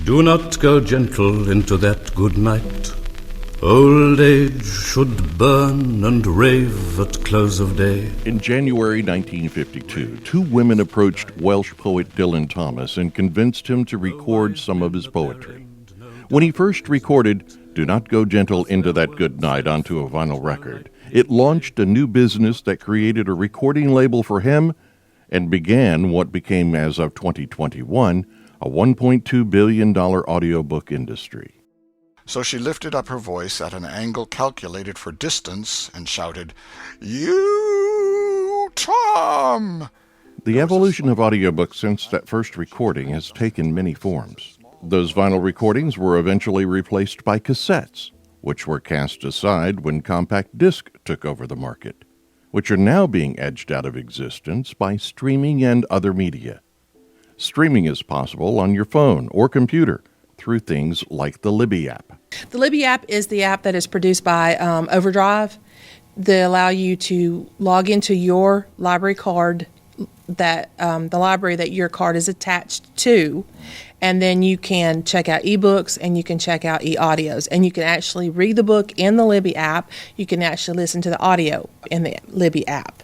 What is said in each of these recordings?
Do not go gentle into that good night. Old age should burn and rave at close of day. In January 1952, two women approached Welsh poet Dylan Thomas and convinced him to record some of his poetry. When he first recorded Do Not Go Gentle Into That Good Night onto a vinyl record, it launched a new business that created a recording label for him and began what became, as of 2021, a $1.2 billion audiobook industry. So she lifted up her voice at an angle calculated for distance and shouted, "You, Tom!" The evolution of audiobooks since that first recording has taken many forms. Those vinyl recordings were eventually replaced by cassettes, which were cast aside when compact disc took over the market, which are now being edged out of existence by streaming and other media. Streaming is possible on your phone or computer through things like the Libby app. The Libby app is the app that is produced by Overdrive. They allow you to log into your library card, that the library that your card is attached to, and then you can check out ebooks and you can check out e-audios, and you can actually read the book in the Libby app. You can actually listen to the audio in the Libby app.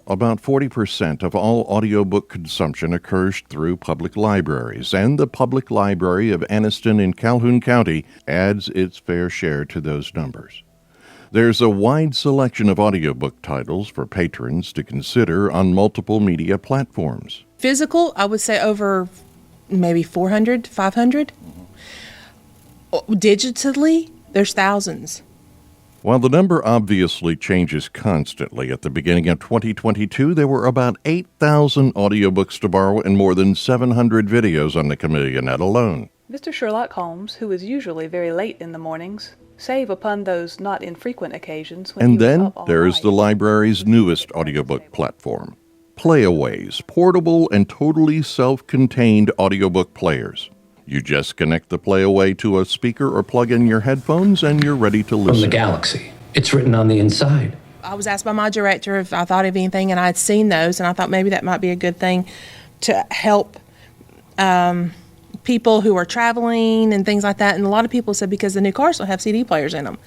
About 40% of all audiobook consumption occurs through public libraries, and the Public Library of Anniston and Calhoun County adds its fair share to those numbers. There's a wide selection of audiobook titles for patrons to consider on multiple media platforms. Physical, I would say over maybe 400, 500. Digitally, there's thousands. While the number obviously changes constantly, at the beginning of 2022, there were about 8,000 audiobooks to borrow and more than 700 videos on the CameliaNet alone. Mr. Sherlock Holmes, who is usually very late in the mornings, save upon those not infrequent occasions when and he was then up all there is night. the library's newest audiobook platform, Playaways, portable and totally self-contained audiobook players. You just connect the Playaway to a speaker or plug in your headphones and you're ready to listen. From the galaxy. It's written on the inside. I was asked by my director if I thought of anything, and I had seen those, and I thought maybe that might be a good thing to help people who are traveling and things like that. And a lot of people said because the new cars don't have CD players in them,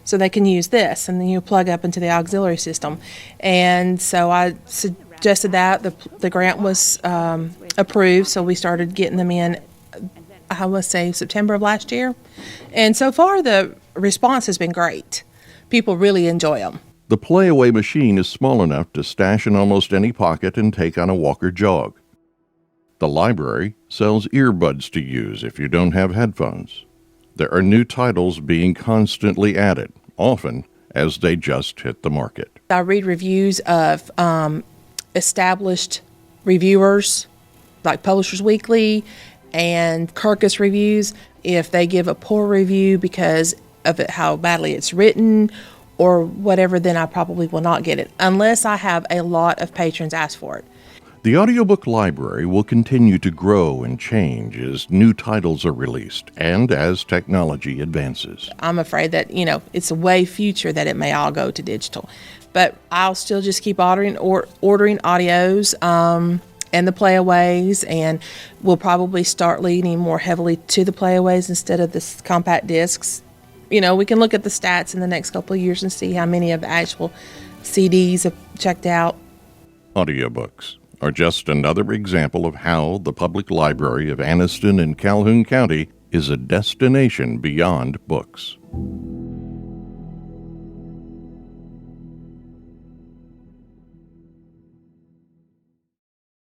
so they can use this, and then you plug up into the auxiliary system. And so I suggested that. The grant was approved, so we started getting them in, I would say, September of last year. And so far, the response has been great. People really enjoy them. The Playaway machine is small enough to stash in almost any pocket and take on a walk or jog. The library sells earbuds to use if you don't have headphones. There are new titles being constantly added, often as they just hit the market. I read reviews of established reviewers, like Publishers Weekly and Kirkus Reviews. If they give a poor review because of it, how badly it's written or whatever, then I probably will not get it unless I have a lot of patrons ask for it. The audiobook library will continue to grow and change as new titles are released and as technology advances. I'm afraid that, it's a way future that it may all go to digital. But I'll still just keep ordering audios and the Playaways, and we'll probably start leaning more heavily to the Playaways instead of the compact discs. We can look at the stats in the next couple of years and see how many of the actual CDs have checked out. Audiobooks are just another example of how the Public Library of Anniston and Calhoun County is a destination beyond books.